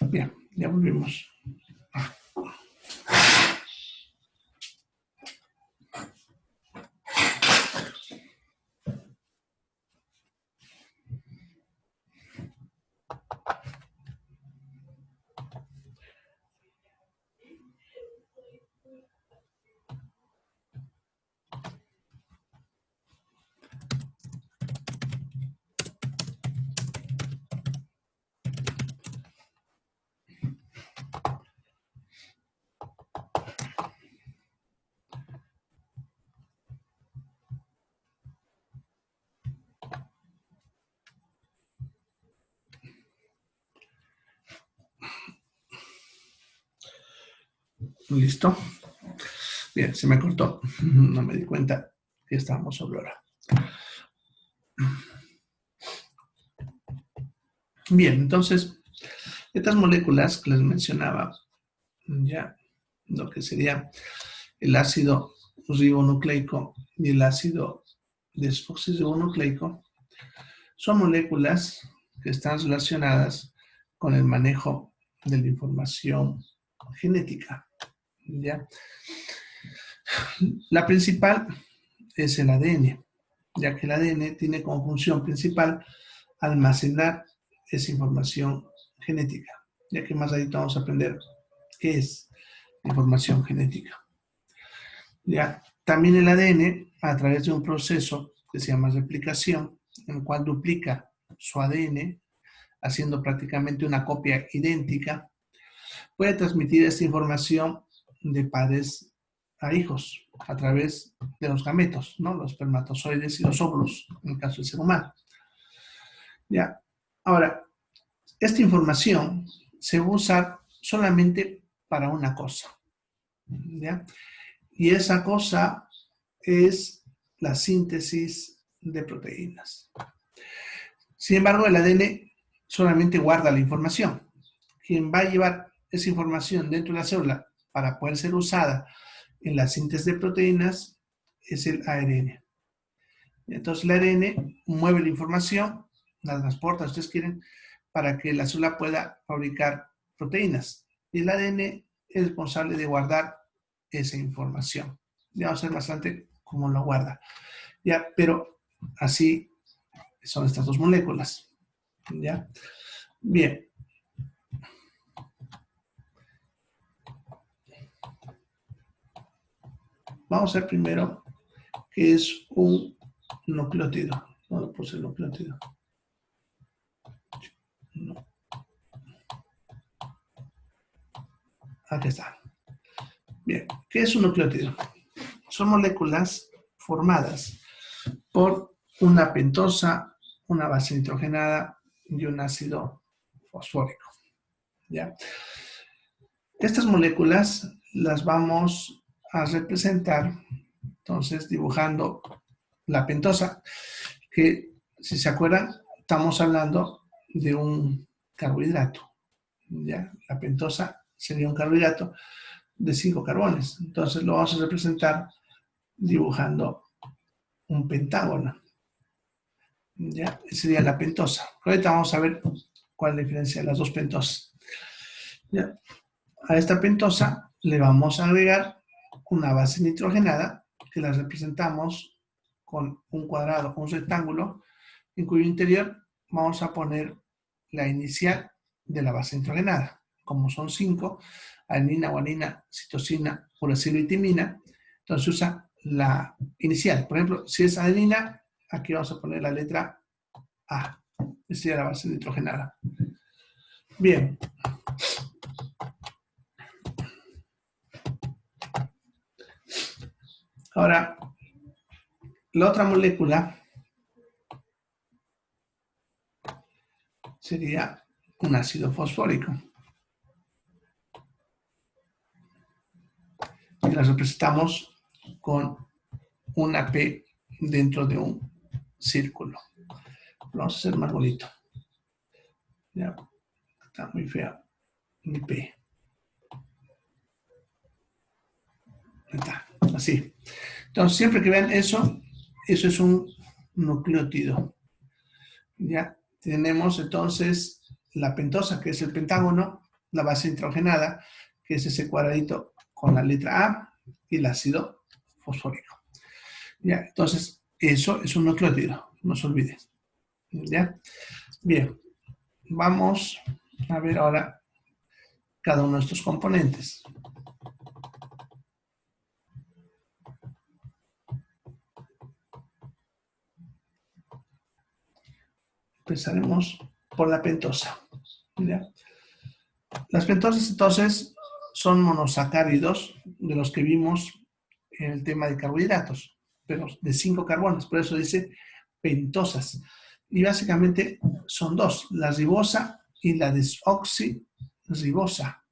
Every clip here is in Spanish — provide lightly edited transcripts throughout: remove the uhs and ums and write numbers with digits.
Bien, ya volvimos. ¿Listo? Bien, se me cortó. No me di cuenta que estábamos sobre hora. Bien, entonces, estas moléculas que les mencionaba, ya lo que sería el ácido ribonucleico y el ácido desoxirribonucleico, son moléculas que están relacionadas con el manejo de la información genética, ¿ya? La principal es el ADN, ya que el ADN tiene como función principal almacenar esa información genética, ya que más adelante vamos a aprender qué es información genética. Ya, también el ADN, a través de un proceso que se llama replicación, en el cual duplica su ADN, haciendo prácticamente una copia idéntica, puede transmitir esta información de padres a hijos a través de los gametos, ¿no? Los espermatozoides y los óvulos, en el caso del ser humano. Ya. Ahora, esta información se va a usar solamente para una cosa, ¿ya? Y esa cosa es la síntesis de proteínas. Sin embargo, el ADN solamente guarda la información. Quien va a llevar esa información dentro de la célula para poder ser usada en la síntesis de proteínas es el ARN. Entonces el ARN mueve la información, la transporta, si ustedes quieren, para que la célula pueda fabricar proteínas. Y el ADN es responsable de guardar esa información. Ya vamos a ver bastante cómo lo guarda. Ya, pero así son estas dos moléculas. ¿Ya? Bien. Vamos a ver primero qué es un nucleótido. No lo puse el nucleótido. No. Aquí está. Bien, ¿qué es un nucleótido? Son moléculas formadas por una pentosa una base nitrogenada y un ácido fosfórico. ¿Ya? Estas moléculas las vamos a representar, entonces, dibujando la pentosa, que, si se acuerdan, estamos hablando de un carbohidrato. ¿Ya? La pentosa sería un carbohidrato de 5 carbones. Entonces, lo vamos a representar dibujando un pentágono. ¿Ya? Sería la pentosa. Ahorita vamos a ver cuál es la diferencia de las dos pentosas. ¿Ya? A esta pentosa le vamos a agregar una base nitrogenada que la representamos con un cuadrado, un rectángulo, en cuyo interior vamos a poner la inicial de la base nitrogenada. Como son 5, adenina, guanina, citosina, uracilo y timina, entonces usa la inicial. Por ejemplo, si es adenina, aquí vamos a poner la letra A. Esta sería la base nitrogenada. Bien. Ahora, la otra molécula sería un ácido fosfórico. Y la representamos con una P dentro de un círculo. Lo vamos a hacer más bonito. Ya, está muy fea mi P. Ahí está, así. Entonces, siempre que vean eso, eso es un nucleótido. Ya tenemos entonces la pentosa, que es el pentágono, la base nitrogenada, que es ese cuadradito con la letra A, y el ácido fosfórico. Ya, entonces, eso es un nucleótido, no se olviden. ¿Ya? Bien, vamos a ver ahora cada uno de estos componentes. Empezaremos por la pentosa. ¿Ya? Las pentosas, entonces, son monosacáridos de los que vimos en el tema de carbohidratos, pero de 5 carbones, por eso dice pentosas. Y básicamente son dos, la ribosa y la desoxirribosa.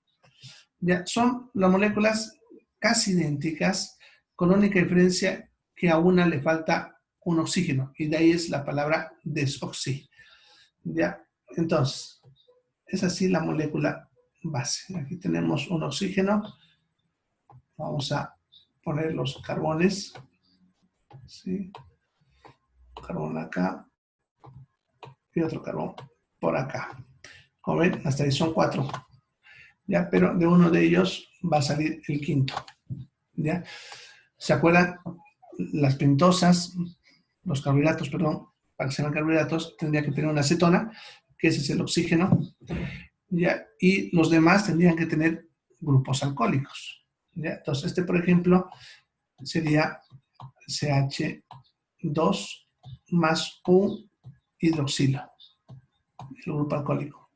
Ya, son las moléculas casi idénticas, con la única diferencia que a una le falta un oxígeno, y de ahí es la palabra desoxi. ¿Ya? Entonces, es así la molécula base. Aquí tenemos un oxígeno. Vamos a poner los carbones. ¿Sí? Carbón acá. Y otro carbón por acá. Como ven, hasta ahí son 4. ¿Ya? Pero de uno de ellos va a salir el quinto. ¿Ya? ¿Se acuerdan? Las pentosas, los carbohidratos, perdón, para que sean carbohidratos, tendría que tener una acetona, que ese es el oxígeno, ¿ya? Y los demás tendrían que tener grupos alcohólicos, ¿ya? Entonces, este, por ejemplo, sería CH2 más un hidroxilo, el grupo alcohólico.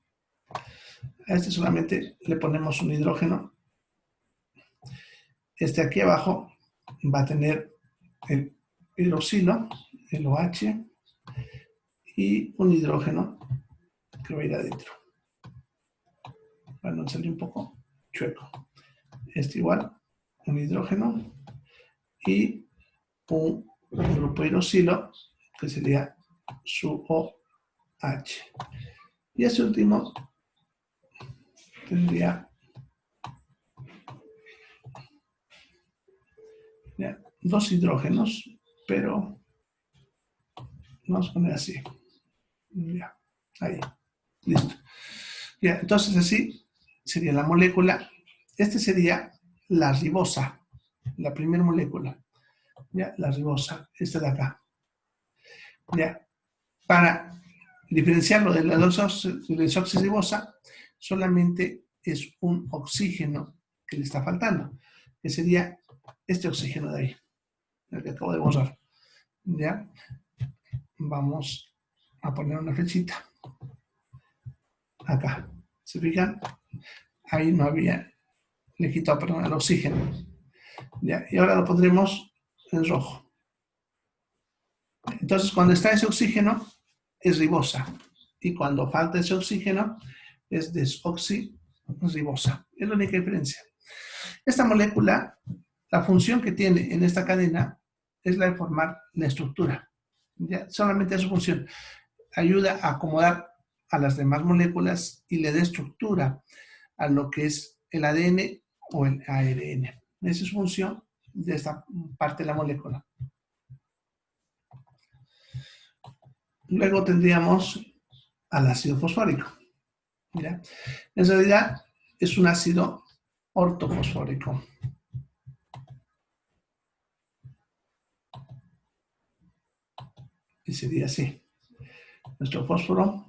A este solamente le ponemos un hidrógeno. Este aquí abajo va a tener el hidroxilo, el OH, y un hidrógeno que va a ir adentro. Bueno, salió un poco chueco. Este igual, un hidrógeno y un grupo hidroxilo, que sería su OH. Y este último tendría ya, 2 hidrógenos, pero vamos a poner así. Ya, ahí, listo. Ya, entonces así sería la molécula. Este sería la ribosa, la primera molécula. Ya, la ribosa, esta de acá. Ya, para diferenciarlo de la desoxirribosa, solamente es un oxígeno que le está faltando, que sería este oxígeno de ahí, el que acabo de borrar. Ya, vamos a poner una flechita acá. ¿Se fijan? Ahí no había, le he quitado, perdón, el oxígeno. ¿Ya? Y ahora lo pondremos en rojo. Entonces, cuando está ese oxígeno, es ribosa. Y cuando falta ese oxígeno, es desoxirribosa. Es la única diferencia. Esta molécula, la función que tiene en esta cadena es la de formar la estructura. ¿Ya? Solamente es su función. Ayuda a acomodar a las demás moléculas y le da estructura a lo que es el ADN o el ARN. Esa es su función de esta parte de la molécula. Luego tendríamos al ácido fosfórico. Mira, en realidad es un ácido ortofosfórico. Y sería así. Nuestro fósforo,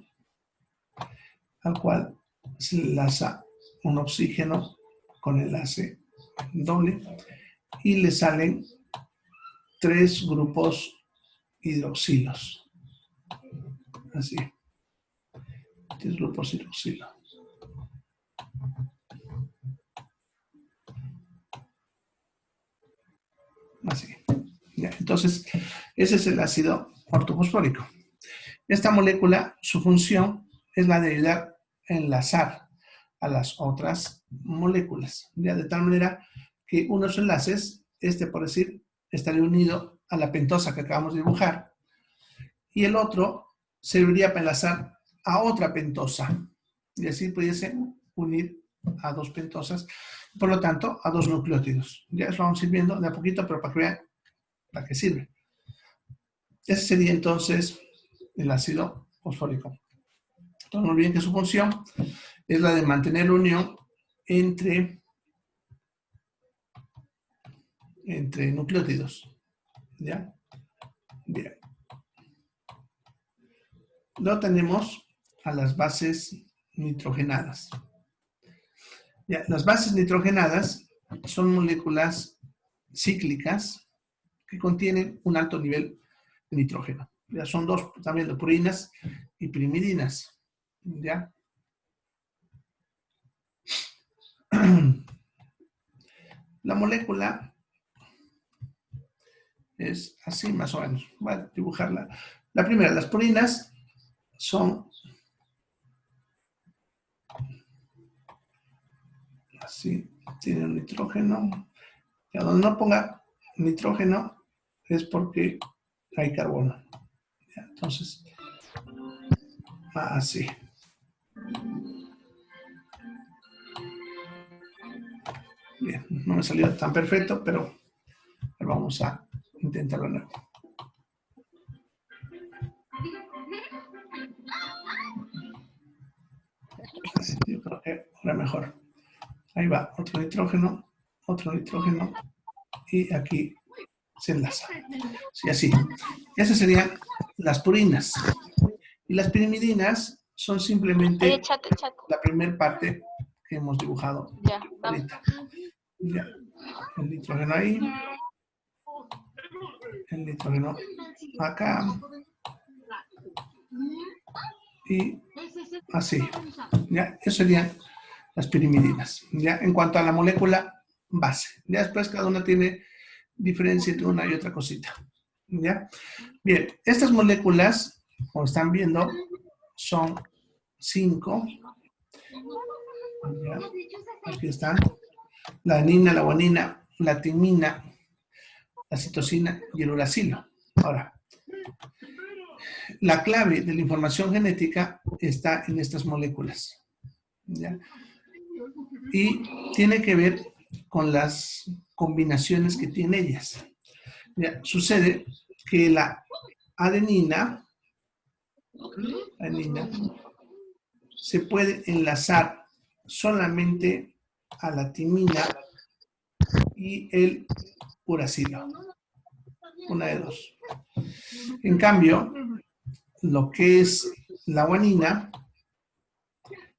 al cual se enlaza un oxígeno con enlace doble y le salen 3 grupos hidroxilos. Así. 3 grupos hidroxilos. Así. Ya, entonces, ese es el ácido ortofosfórico. Esta molécula, su función es la de ayudar a enlazar a las otras moléculas. Ya, de tal manera que unos enlaces, por decir, estaría unido a la pentosa que acabamos de dibujar, y el otro serviría para enlazar a otra pentosa, y así pudiese unir a 2 pentosas, por lo tanto, a 2 nucleótidos. Ya eso vamos a ir viendo de a poquito, pero para que vean para qué sirve. Ese sería entonces el ácido fosfórico. Entonces, no olviden que su función es la de mantener la unión entre nucleótidos. ¿Ya? Bien. Luego tenemos a las bases nitrogenadas. Ya, las bases nitrogenadas son moléculas cíclicas que contienen un alto nivel de nitrógeno. Ya son 2 también de purinas y pirimidinas. ¿Ya? La molécula es así más o menos. Voy a dibujarla. La primera, las purinas son así, tienen nitrógeno. Y a donde no ponga nitrógeno es porque hay carbono. ¿Ya? Entonces, así. Bien, no me salió tan perfecto, pero vamos a intentarlo de nuevo. Yo creo que ahora mejor. Ahí va, otro nitrógeno, y aquí se enlaza. Sí, así. Esas serían las purinas. Y las pirimidinas son simplemente la primera parte que hemos dibujado ahorita. Ya. El nitrógeno ahí. El nitrógeno acá. Y así. ¿Ya? Eso serían las pirimidinas. ¿Ya? En cuanto a la molécula base. Ya después cada una tiene diferencia entre una y otra cosita. ¿Ya? Bien, estas moléculas, como están viendo, son 5. ¿Ya? Aquí están. La adenina, la guanina, la timina, la citosina y el uracilo. Ahora, la clave de la información genética está en estas moléculas. ¿Ya? Y tiene que ver con las combinaciones que tienen ellas. ¿Ya? Sucede que la adenina se puede enlazar solamente a la timina y el uracilo. Una de 2. En cambio, lo que es la guanina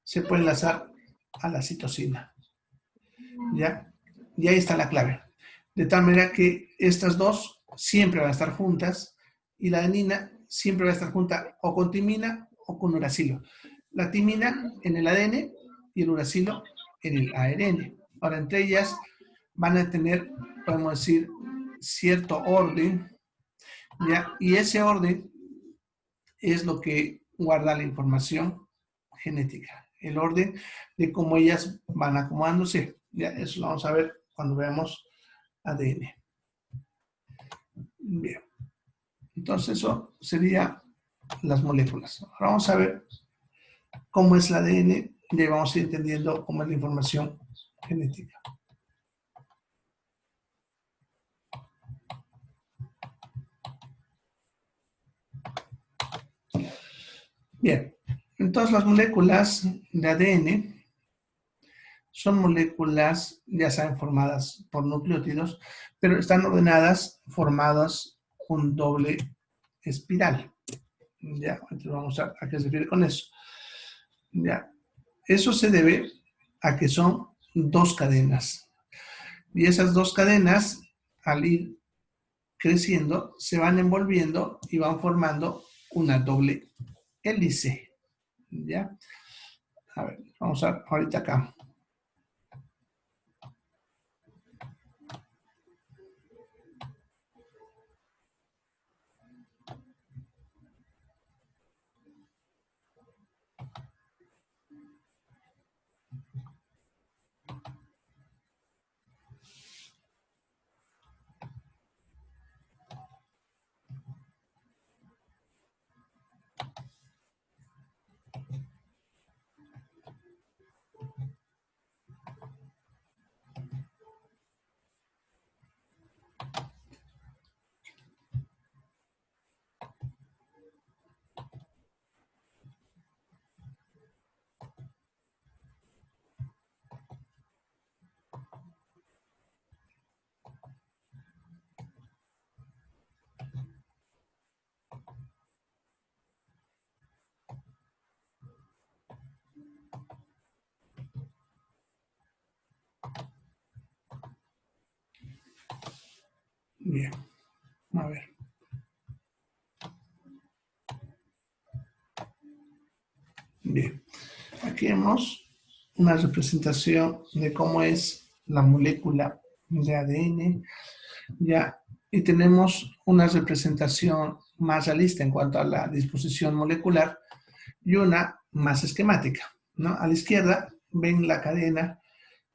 se puede enlazar a la citosina. ¿Ya? Y ahí está la clave. De tal manera que estas 2 siempre van a estar juntas y la adenina siempre va a estar junta o con timina o con uracilo. La timina en el ADN y el uracilo en el ARN. Ahora, entre ellas van a tener, podemos decir, cierto orden, ¿ya? Y ese orden es lo que guarda la información genética, el orden de cómo ellas van acomodándose. Ya, eso lo vamos a ver cuando veamos ADN. Bien, entonces eso sería las moléculas. Ahora vamos a ver cómo es el ADN y vamos a ir entendiendo cómo es la información genética. Bien, entonces las moléculas de ADN son moléculas, ya saben, formadas por nucleótidos, pero están ordenadas, formadas con doble espiral. Ya, entonces vamos a qué se refiere con eso. Ya, eso se debe a que son dos cadenas. Y esas dos cadenas, al ir creciendo, se van envolviendo y van formando una doble hélice. ¿Ya? A ver, vamos a ahorita acá. Bien, a ver. Bien, aquí vemos una representación de cómo es la molécula de ADN, ya, y tenemos una representación más realista en cuanto a la disposición molecular y una más esquemática, ¿no? A la izquierda ven la cadena,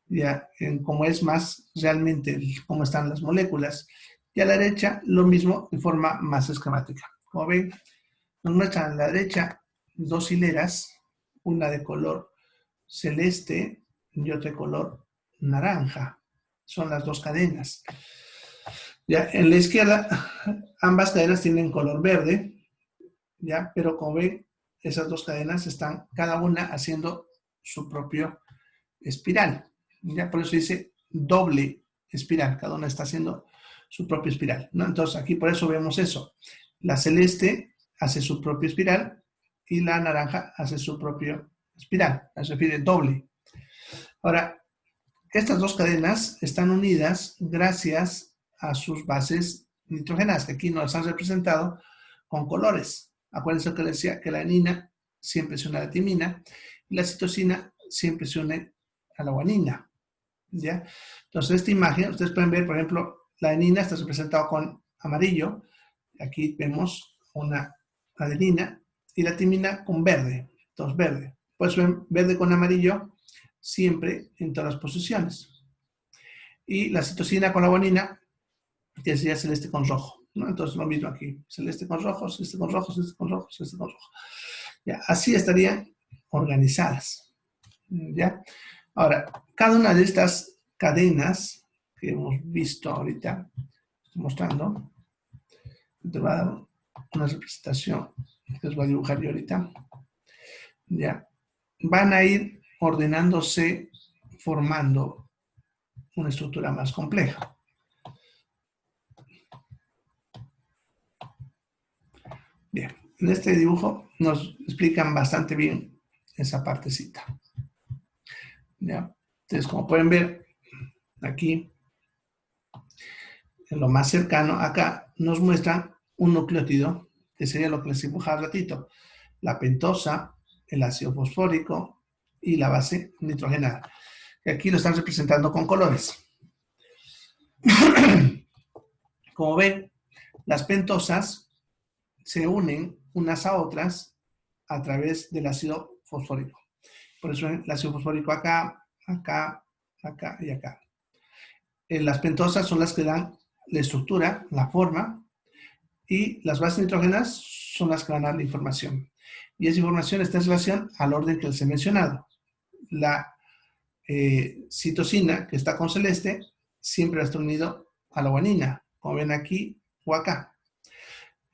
ya, en cómo es más realmente cómo están las moléculas, y a la derecha lo mismo de forma más esquemática. Como ven, nos muestran a la derecha dos hileras, una de color celeste y otra de color naranja. Son las dos cadenas. Ya, en la izquierda, ambas cadenas tienen color verde, ya, pero como ven, esas dos cadenas están cada una haciendo su propio espiral. Ya, por eso dice doble espiral, cada una está haciendo su propia espiral, ¿no? Entonces aquí por eso vemos eso. La celeste hace su propia espiral y la naranja hace su propio espiral, se refiere doble. Ahora, estas dos cadenas están unidas gracias a sus bases nitrogenadas, que aquí nos han representado con colores. Acuérdense que decía que la adenina siempre se une a la timina y la citosina siempre se une a la guanina. ¿Ya? Entonces, esta imagen, ustedes pueden ver, por ejemplo, la adenina está representada con amarillo. Aquí vemos una adenina y la timina con verde. Entonces, verde. Pues ven verde con amarillo siempre en todas las posiciones. Y la citosina con la guanina, que sería celeste con rojo, ¿no? Entonces, lo mismo aquí. Celeste con rojo, celeste con rojo, celeste con rojo, celeste con rojo. Ya, así estarían organizadas. ¿Ya? Ahora, cada una de estas cadenas que hemos visto ahorita, estoy mostrando, te va a dar una representación que les voy a dibujar yo ahorita, ya, van a ir ordenándose, formando una estructura más compleja. Bien, en este dibujo nos explican bastante bien esa partecita. ¿Ya? Entonces, como pueden ver, aquí, en lo más cercano, acá nos muestran un nucleótido, que sería lo que les dibujaba al ratito, la pentosa, el ácido fosfórico y la base nitrogenada. Y aquí lo están representando con colores. Como ven, las pentosas se unen unas a otras a través del ácido fosfórico. Por eso el ácido fosfórico acá, acá, acá y acá. Las pentosas son las que dan la estructura, la forma, y las bases nitrógenas son las que van a dar la información. Y esa información está en relación al orden que les he mencionado. La citosina, que está con celeste, siempre va a estar unido a la guanina, como ven aquí o acá.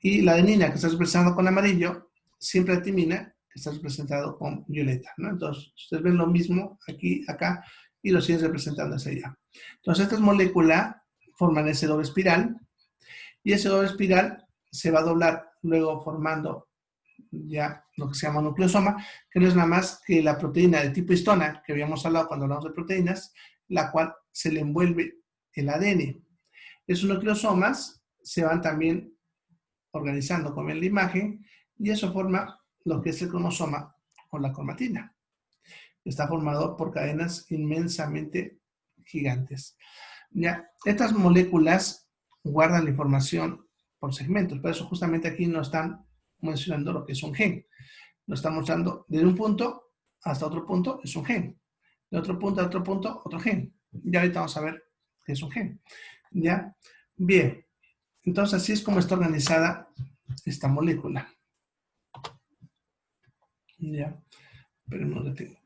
Y la adenina, que está representado con amarillo, siempre la timina, que está representado con violeta, ¿no? Entonces, ustedes ven lo mismo aquí, acá, y lo siguen representando hacia allá. Entonces, estas moléculas forman ese doble espiral, y ese doble espiral se va a doblar luego formando ya lo que se llama nucleosoma, que no es nada más que la proteína de tipo histona, que habíamos hablado cuando hablamos de proteínas, la cual se le envuelve el ADN. Esos nucleosomas se van también organizando como en la imagen, y eso forma lo que es el cromosoma o la cromatina. Está formado por cadenas inmensamente gigantes. Ya, estas moléculas guardan la información por segmentos, por eso justamente aquí no están mencionando lo que es un gen. Lo están mostrando desde un punto hasta otro punto, es un gen. De otro punto a otro punto, otro gen. Ya ahorita vamos a ver qué es un gen. ¿Ya? Bien. Entonces, así es como está organizada esta molécula. Ya. Pero no la tengo.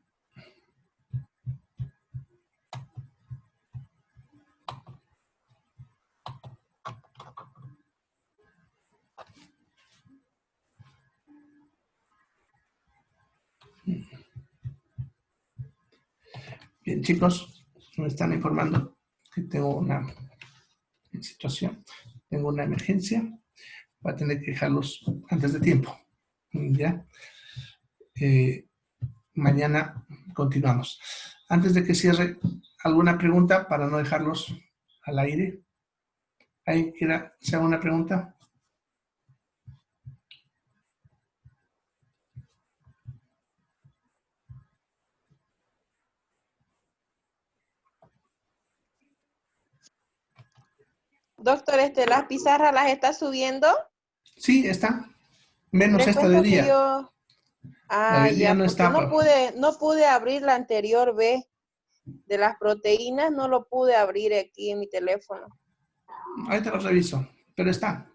Bien, chicos, me están informando que tengo una situación, tengo una emergencia. Voy a tener que dejarlos antes de tiempo. ¿Ya? Mañana continuamos. Antes de que cierre, ¿alguna pregunta para no dejarlos al aire? ¿Alguien quiera hacer una pregunta? Doctor, ¿las pizarras las está subiendo? Sí, está. Menos Le esta de cuento que día. yo, La de día ya, no porque está, no pero pude abrir la anterior vez de las proteínas, no lo pude abrir aquí en mi teléfono. ahorita lo reviso. Pero está.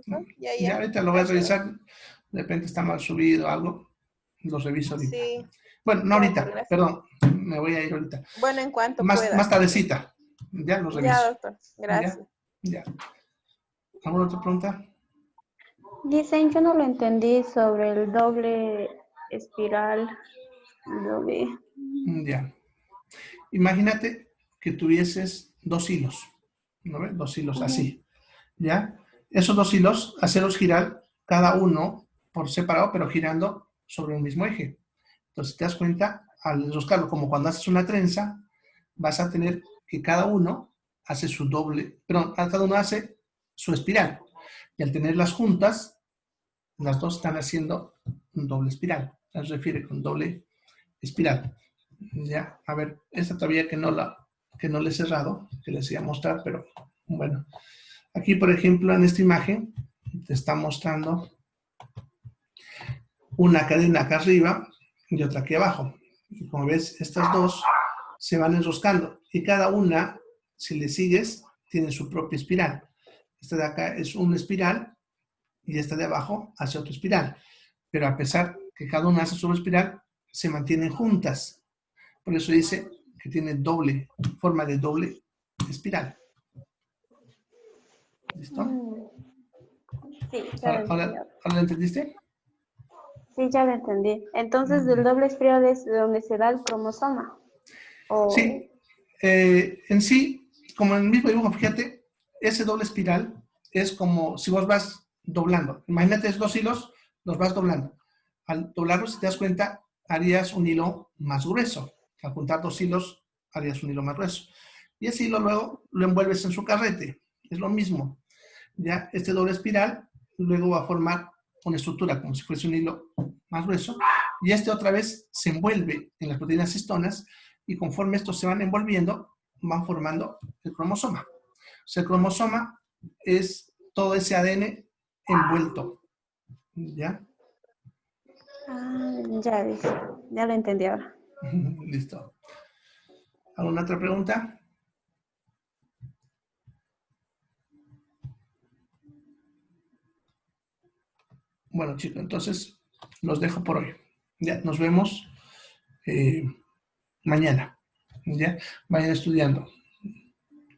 Doctor, Ya ya, ahorita lo voy a gracias, doctor. revisar. De repente está mal subido o algo. Lo reviso ahorita. Sí, Bueno, no ya, doctor, ahorita. gracias. Perdón. Me voy a ir ahorita. Bueno, en cuanto Más pueda. tardecita. Ya lo Ya, reviso. doctor, Ya. gracias. Ya. ¿Alguna otra pregunta? Dicen, yo no lo entendí sobre el doble espiral. Doble. Ya. Imagínate que tuvieses dos hilos. ¿No ves? Dos hilos Ujú. así. ¿Ya? Esos dos hilos, hacerlos girar cada uno por separado, pero girando sobre un mismo eje. Entonces, te das cuenta, al enroscarlo, como cuando haces una trenza, vas a tener que cada uno hace su doble, perdón, cada uno hace su espiral. Y al tenerlas juntas, las dos están haciendo un doble espiral. Se refiere con doble espiral. Ya, a ver, esta todavía que no le he cerrado, que les iba a mostrar, pero bueno. Aquí, por ejemplo, en esta imagen, te está mostrando una cadena acá arriba y otra aquí abajo. Y como ves, estas dos se van enroscando y cada una, si le sigues, tiene su propia espiral. Esta de acá es una espiral y esta de abajo hace otra espiral. Pero a pesar que cada una hace su espiral, se mantienen juntas. Por eso dice que tiene forma de doble espiral. ¿Listo? Sí, ya lo entendí. ¿Ahora lo entendiste? Sí, ya lo entendí. Entonces, del doble espiral es de donde se da el cromosoma. O, Sí, en sí, como en el mismo dibujo, fíjate, ese doble espiral es como si vos vas doblando. Imagínate esos dos hilos, los vas doblando. Al doblarlos, si te das cuenta, harías un hilo más grueso. Al juntar dos hilos, harías un hilo más grueso. Y ese hilo luego lo envuelves en su carrete. Es lo mismo. Ya este doble espiral luego va a formar una estructura como si fuese un hilo más grueso. Y este otra vez se envuelve en las proteínas histonas y conforme estos se van envolviendo, van formando el cromosoma. O sea, el cromosoma es todo ese ADN envuelto ¿Ya? Ah, ya dice, ya lo entendí ahora. Listo. ¿Alguna otra pregunta? Bueno, chicos, entonces los dejo por hoy. Ya, nos vemos mañana. Ya, vayan estudiando.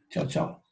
Chao, chao.